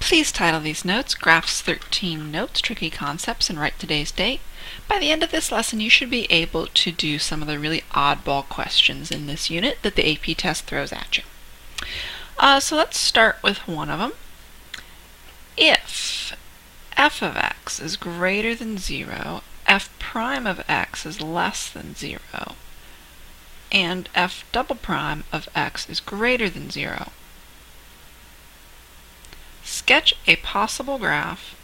Please title these notes Graphs 13 Notes, Tricky Concepts, and write today's date. By the end of this lesson, you should be able to do some of the really oddball questions in this unit that the AP test throws at you. So let's start with one of them. If f of x is greater than 0, f prime of x is less than 0, and f double prime of x is greater than 0, sketch a possible graph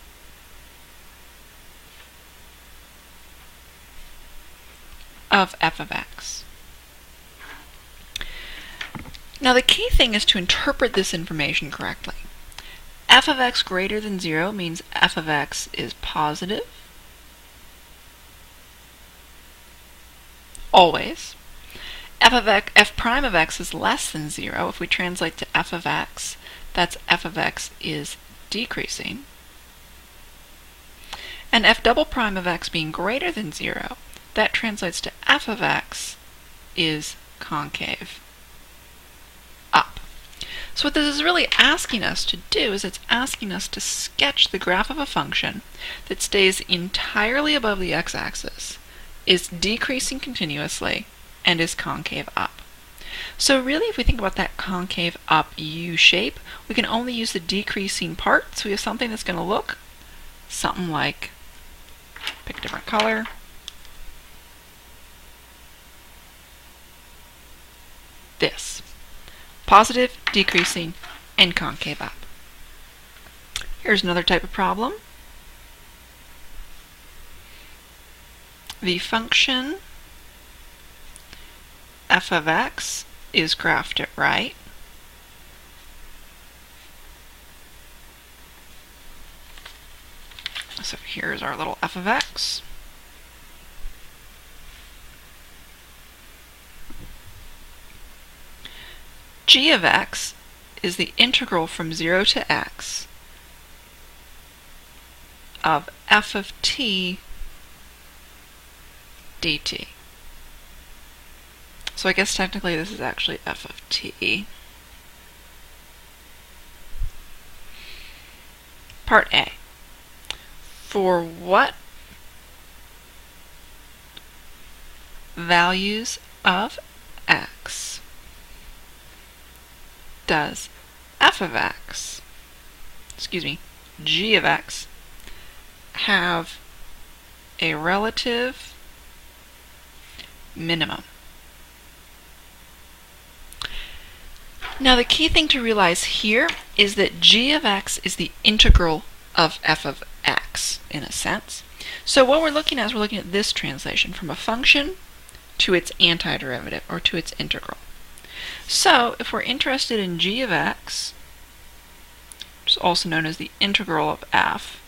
of f of x. Now the key thing is to interpret this information correctly. F of x greater than 0 means f of x is positive, always. F prime of x is less than 0. If we translate to f of x, that's f of x is decreasing. And f double prime of x being greater than 0, that translates to f of x is concave up. So what this is really asking us to do is it's asking us to sketch the graph of a function that stays entirely above the x-axis, is decreasing continuously, and is concave up. So really, if we think about that concave up U shape, we can only use the decreasing part. So we have something that's going to look something like, pick a different color, this. Positive, decreasing, and concave up. Here's another type of problem. The function f of x is graphed at right. So here's our little f of x. G of x is the integral from 0 to x of f of t dt. So I guess technically this is actually f of t. Part A. For what values of x does f of x, g of x, have a relative minimum? Now the key thing to realize here is that g of x is the integral of f of x, in a sense. So what we're looking at is we're looking at this translation from a function to its antiderivative, or to its integral. So if we're interested in g of x, which is also known as the integral of f,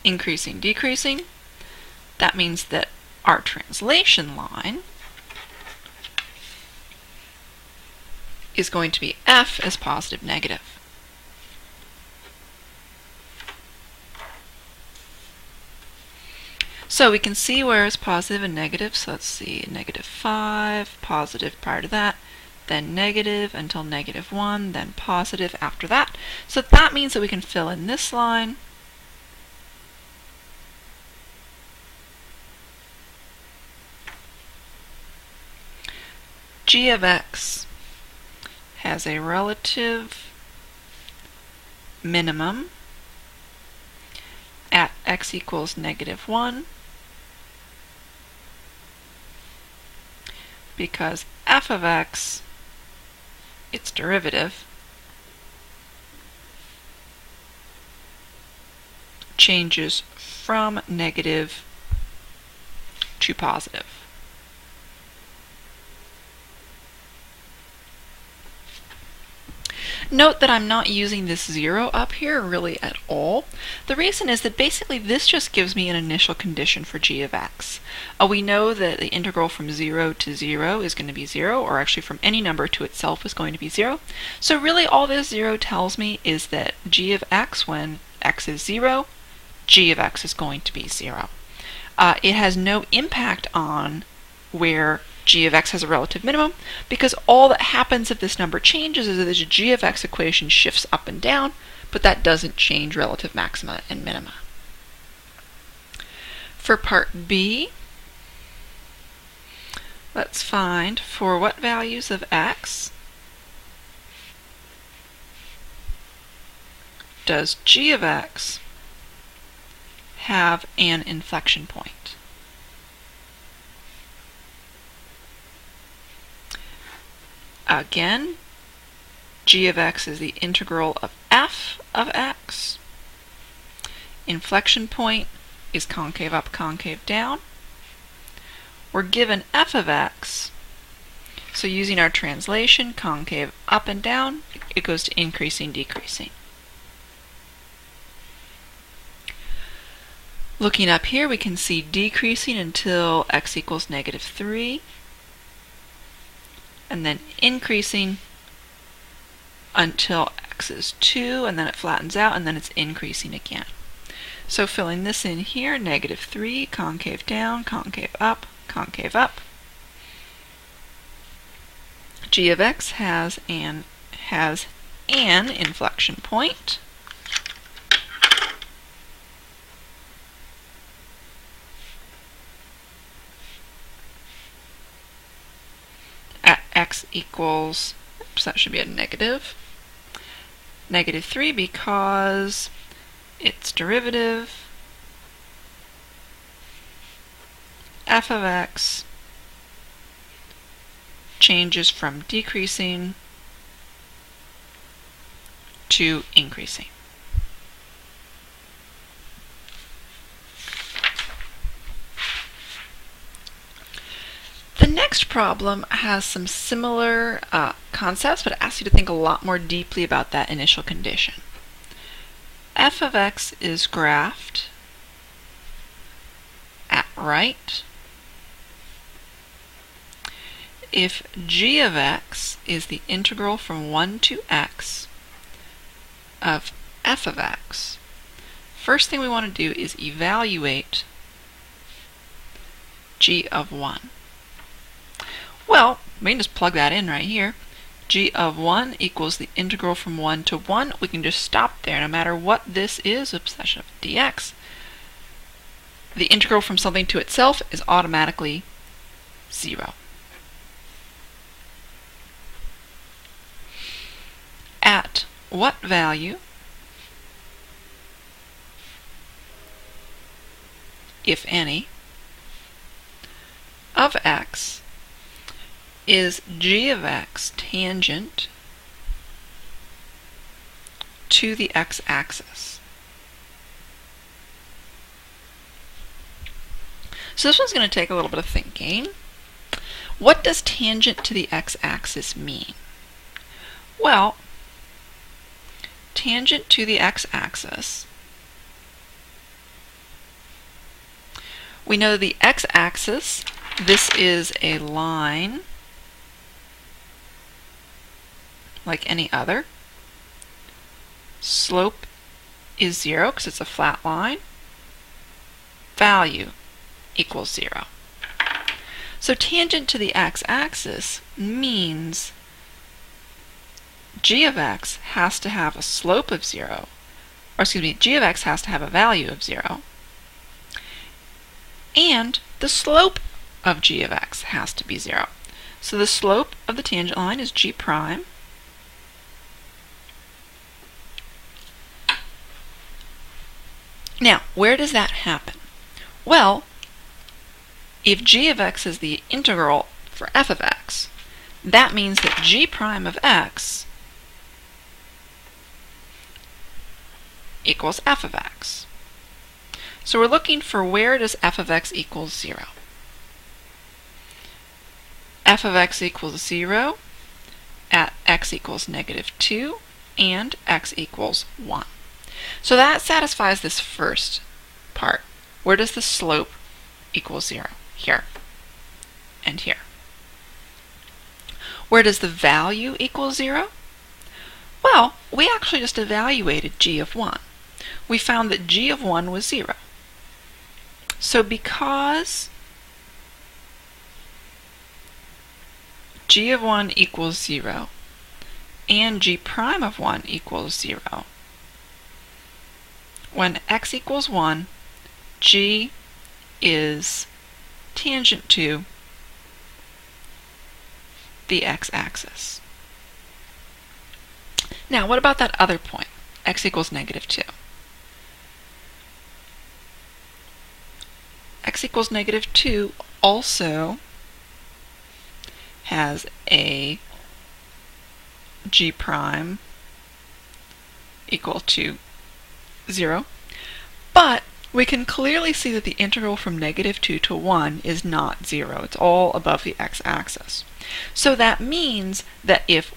increasing, decreasing, that means that our translation line is going to be f as positive, negative. So we can see where it's positive and negative. So let's see, -5, positive prior to that, then negative until -1, then positive after that. So that means that we can fill in this line, g of x has a relative minimum at x equals -1, because f of x, its derivative, changes from negative to positive. Note that I'm not using this 0 up here really at all. The reason is that basically this just gives me an initial condition for g of x. We know that the integral from 0 to 0 is going to be 0, or actually from any number to itself is going to be 0. So really all this 0 tells me is that g of x, when x is 0, g of x is going to be 0. It has no impact on where g of x has a relative minimum because all that happens if this number changes is that this g of x equation shifts up and down, but that doesn't change relative maxima and minima. For part B, let's find for what values of x does g of x have an inflection point. Again, g of x is the integral of f of x. Inflection point is concave up, concave down. We're given f of x, so using our translation, concave up and down, it goes to increasing, decreasing. Looking up here, we can see decreasing until x equals -3, and then increasing until x is 2, and then it flattens out, and then it's increasing again. So filling this in here, -3, concave down, concave up, concave up. G of x has an inflection point. At x equals, oops, that should be a negative. -3 because its derivative, f of x, changes from decreasing to increasing. The next problem has some similar concepts, but it asks you to think a lot more deeply about that initial condition. F of x is graphed at right if g of x is the integral from 1 to x of f of x. First thing we want to do is evaluate g of 1. Well, we can just plug that in right here. G of 1 equals the integral from 1 to 1. We can just stop there no matter what this is. Oops, I should have dx. The integral from something to itself is automatically 0. At what value, if any, of x is g of x tangent to the x-axis? So this one's going to take a little bit of thinking. What does tangent to the x-axis mean? Well, tangent to the x-axis, we know the x-axis, this is a line like any other. Slope is 0 because it's a flat line. Value equals 0. So tangent to the x-axis means g of x has to have a slope of 0, or excuse me, g of x has to have a value of 0, and the slope of g of x has to be 0. So the slope of the tangent line is g prime. Now, where does that happen? Well, if g of x is the integral for f of x, that means that g prime of x equals f of x. So we're looking for where does f of x equal 0. F of x equals 0 at x equals -2 and x equals 1. So that satisfies this first part. Where does the slope equal 0? Here and here. Where does the value equal 0? Well, we actually just evaluated g of 1. We found that g of 1 was 0. So because g of 1 equals 0 and g prime of 1 equals 0, when x equals 1, g is tangent to the x-axis. Now, what about that other point, x equals -2? X equals -2 also has a g prime equal to 0, but we can clearly see that the integral from -2 to 1 is not 0. It's all above the x-axis. So that means that if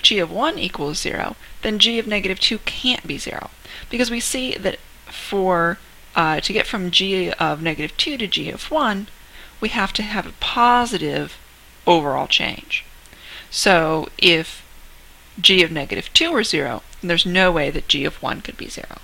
g of 1 equals 0, then g of -2 can't be 0, because we see that for to get from g of -2 to g of 1, we have to have a positive overall change. So if g of -2 were 0, then there's no way that g of 1 could be 0.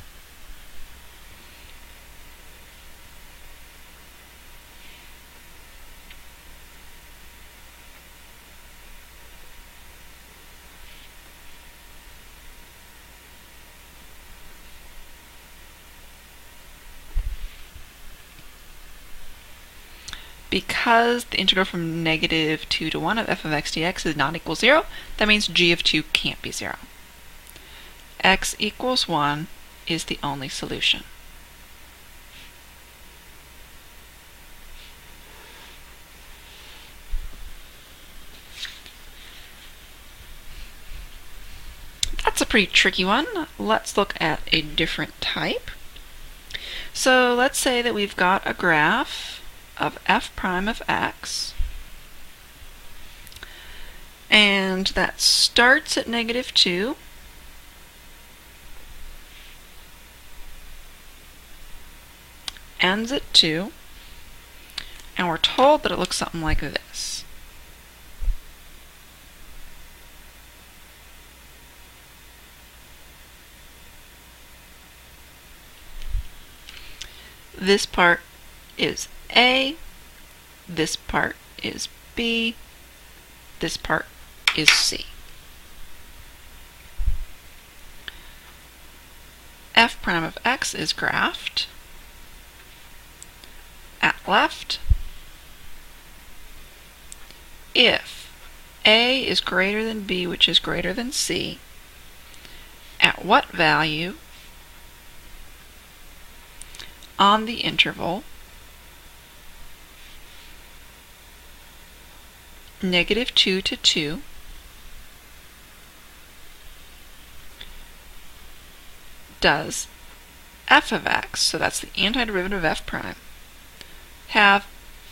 Because the integral from -2 to 1 of f of x dx is not equal 0, that means g of 2 can't be 0. X equals 1 is the only solution. That's a pretty tricky one. Let's look at a different type. So let's say that we've got a graph of f prime of x, and that starts at -2, ends at 2, and we're told that it looks something like this. This part is A, this part is B, this part is C. F prime of x is graphed at left if A is greater than B, which is greater than C, at what value on the interval -2 to 2 does f of x, so that's the antiderivative of f prime, have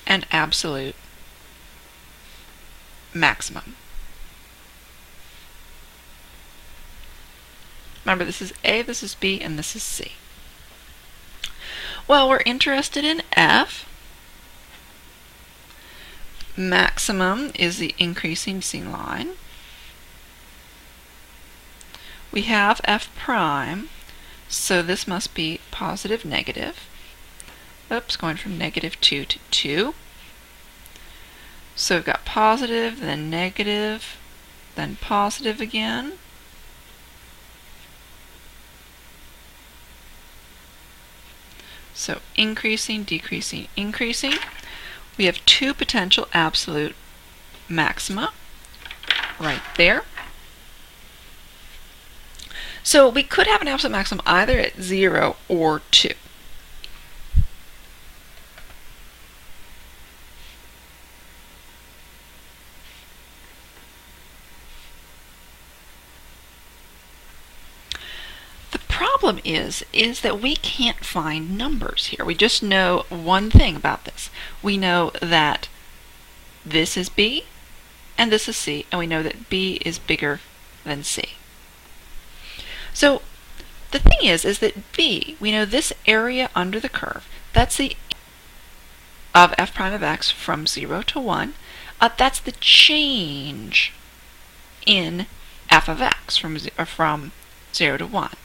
an absolute maximum. Remember, this is A, this is B, and this is C. Well, we're interested in f. Maximum is the increasing descending line. We have f prime, so this must be positive, negative. Oops, going from -2 to 2. So we've got positive, then negative, then positive again. So increasing, decreasing, increasing. We have two potential absolute maxima right there. So we could have an absolute maximum either at 0 or 2. Problem is that we can't find numbers here. We just know one thing about this. We know that this is B and this is C, and we know that B is bigger than C. So the thing is that B, we know this area under the curve, that's the of f prime of x from 0 to 1. That's the change in f of x from 0 to 1.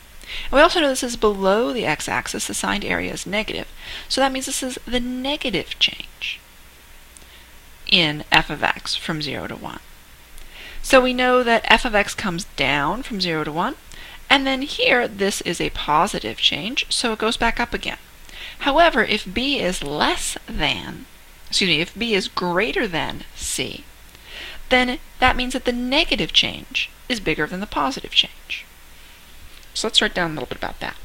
And we also know this is below the x-axis. The signed area is negative. So that means this is the negative change. in f of x from 0 to 1. So we know that f of x comes down from 0 to 1, and then here this is a positive change, so it goes back up again. However, if b is if b is greater than c, then that means that the negative change is bigger than the positive change. So let's write down a little bit about that.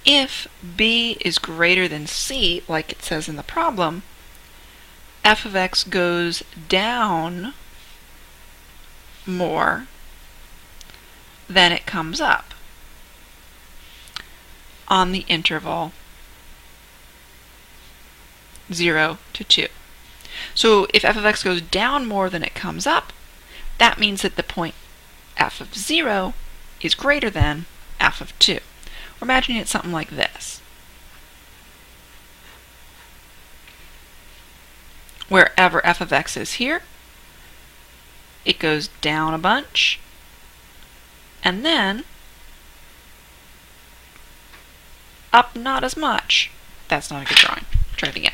If b is greater than c, like it says in the problem, f of x goes down more than it comes up on the interval 0 to 2. So if f of x goes down more than it comes up, that means that the point f of 0 is greater than f of 2. We're imagining it's something like this. Wherever f of x is here, it goes down a bunch, and then up not as much. That's not a good drawing. Try it again.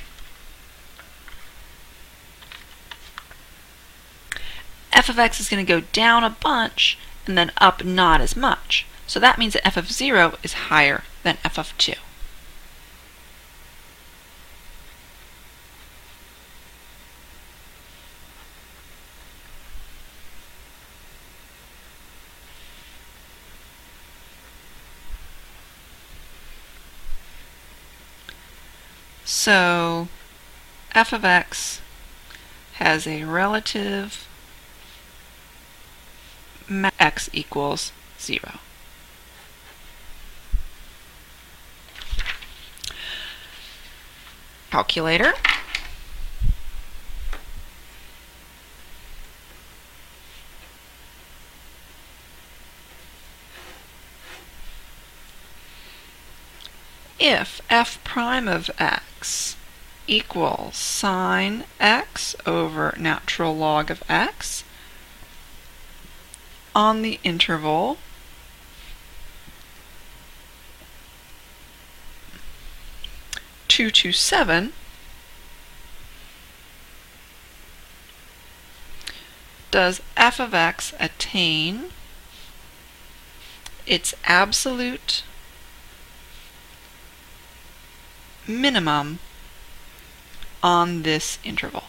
F of x is going to go down a bunch, and then up not as much. So that means that f of 0 is higher than f of 2. So f of x has a relative x equals 0. Calculator. If f prime of x equals sine x over natural log of x on the interval two to 7, does f of x attain its absolute minimum on this interval?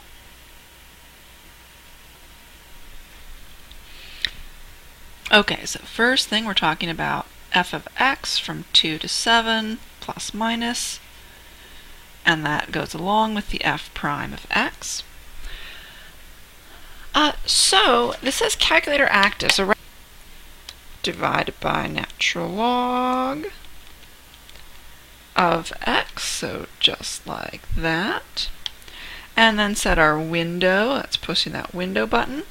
Okay, so first thing we're talking about f of x from 2 to 7 plus minus, and that goes along with the f prime of x. So this says calculator active, so divided by natural log of x, so just like that. And then set our window, that's pushing that window button.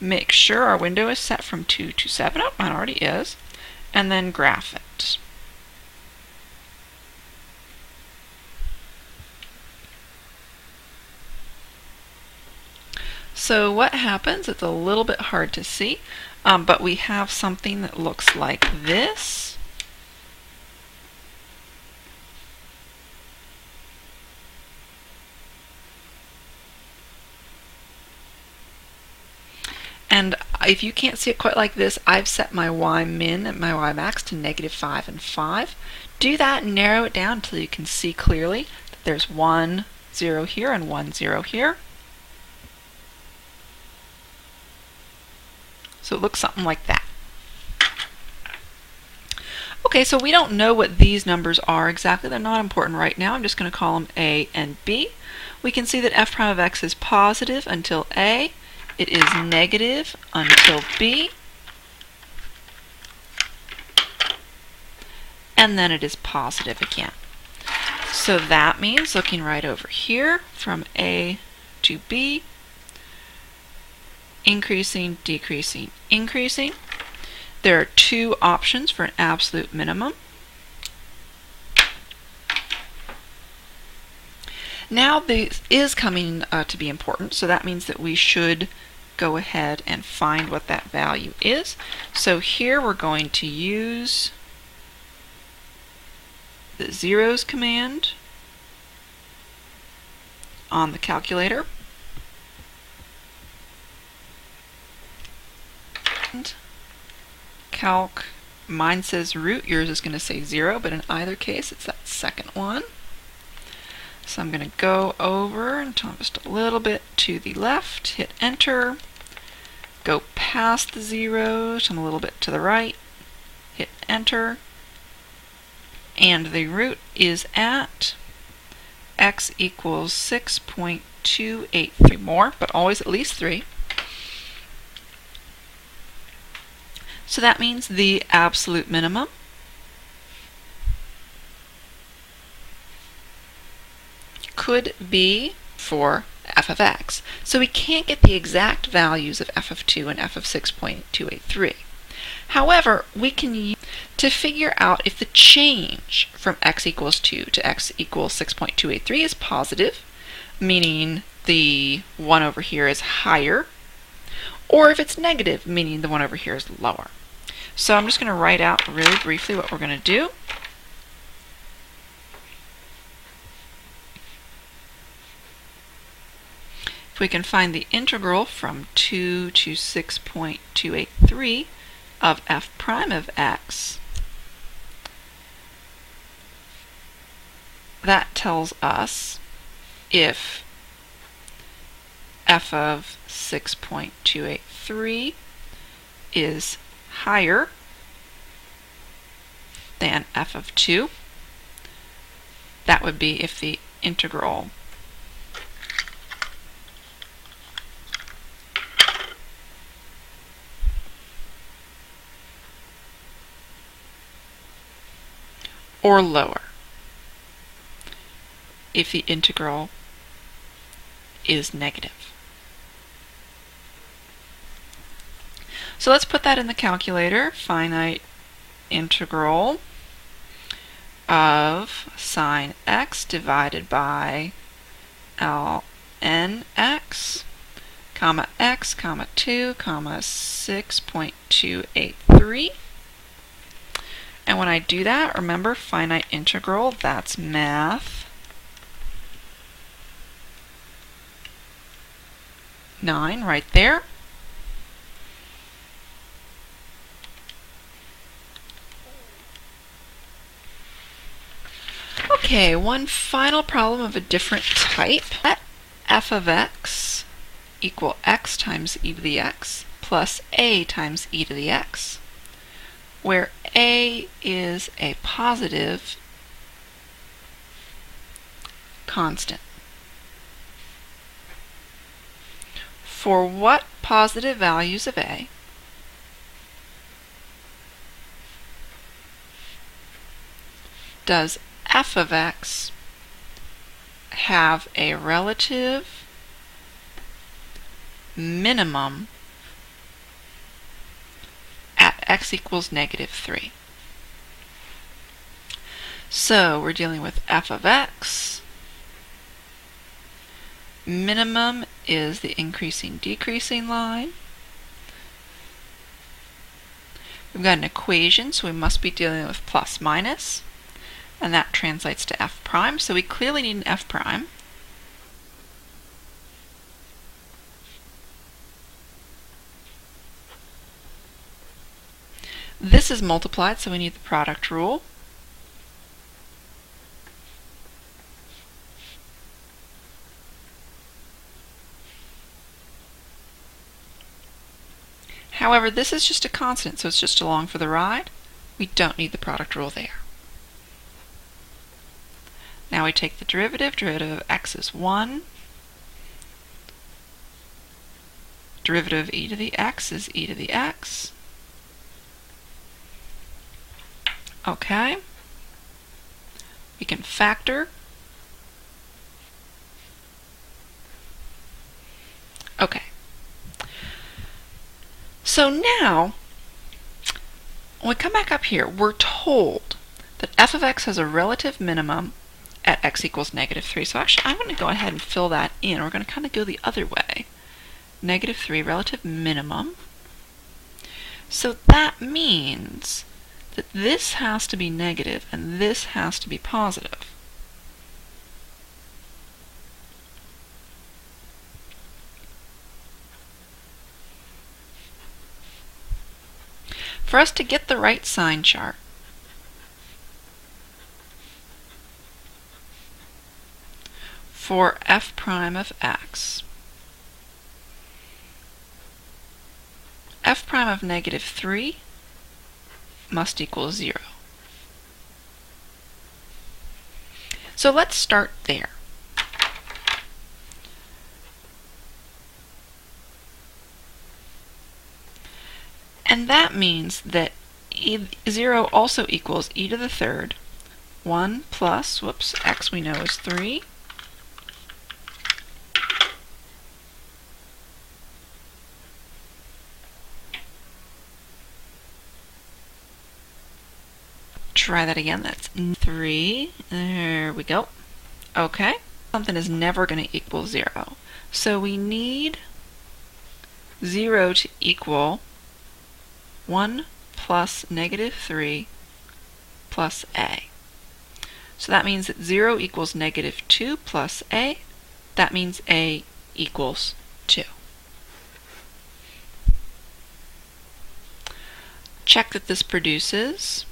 Make sure our window is set from 2 to 7, oh, mine already is, and then graph it. So what happens, it's a little bit hard to see, but we have something that looks like this. And if you can't see it quite like this, I've set my y min and my y max to -5 and 5. Do that and narrow it down until you can see clearly that there's 1, 0 here and 1, 0 here. So it looks something like that. Okay, so we don't know what these numbers are exactly. They're not important right now. I'm just going to call them A and B. We can see that f prime of x is positive until A. It is negative until B. And then it is positive again. So that means, looking right over here, from A to be increasing, decreasing, increasing. There are two options for an absolute minimum. Now this is coming to be important, so that means that we should go ahead and find what that value is. So here we're going to use the zeros command on the calculator. And calc, mine says root, yours is going to say 0, but in either case it's that second one. So I'm going to go over and turn just a little bit to the left, hit enter, go past the zeros, turn a little bit to the right, hit enter, and the root is at x equals 6.283, more, but always at least 3. So that means the absolute minimum could be for f of x. So we can't get the exact values of f of 2 and f of 6.283. However, we can use to figure out if the change from x equals 2 to x equals 6.283 is positive, meaning the one over here is higher, or if it's negative, meaning the one over here is lower. So I'm just going to write out really briefly what we're going to do. If we can find the integral from 2 to 6.283 of f prime of x, that tells us if f of 6.283 is higher than f of 2. That would be if the integral or lower if the integral is negative. So let's put that in the calculator. Finite integral of sine x divided by ln x, comma x, comma 2, comma 6.283. And when I do that, remember finite integral, that's math 9 right there. Okay, one final problem of a different type. Let f of x equal x times e to the x plus a times e to the x, where a is a positive constant. For what positive values of a does f of x have a relative minimum at x equals negative 3? So we're dealing with f of x. Minimum is the increasing decreasing line. We've got an equation, so we must be dealing with plus minus, and that translates to f prime, so we clearly need an f prime. This is multiplied, so we need the product rule. However, this is just a constant, so it's just along for the ride. We don't need the product rule there. Now we take the derivative. Derivative of x is 1. Derivative of e to the x is e to the x. Okay. We can factor. So now, when we come back up here, we're told that f of x has a relative minimum at x equals -3. So actually, I'm going to go ahead and fill that in. We're going to kind of go the other way. -3 relative minimum. So that means that this has to be negative and this has to be positive. For us to get the right sign chart, for f prime of x, f prime of -3 must equal 0. So let's start there. And that means that 0 also equals e to the third, 1 plus, x we know is 3, try that again, that's 3, there we go. Okay, something is never going to equal 0. So we need 0 to equal 1 plus -3 plus a. So that means that 0 equals -2 plus a. That means a equals 2. Check that this produces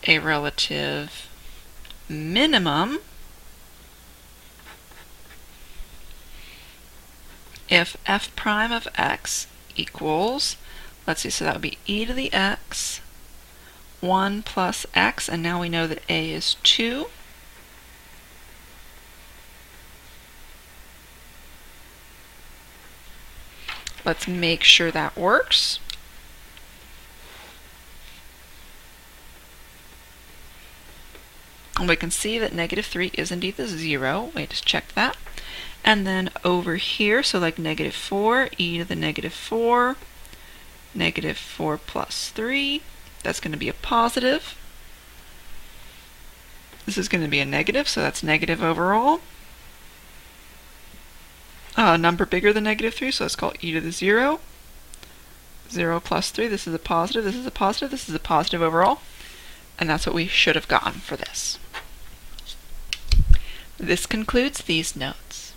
a relative minimum if f prime of x equals, let's see, so that would be e to the x, 1 plus x, and now we know that a is 2. Let's make sure that works. And we can see that -3 is indeed the 0. We just checked that. And then over here, so like -4, e to the -4, -4 plus 3, that's going to be a positive. This is going to be a negative, so that's negative overall. A number bigger than -3, so let's call e to the 0. 0 plus 3, this is a positive, this is a positive, this is a positive overall. And that's what we should have gotten for this. This concludes these notes.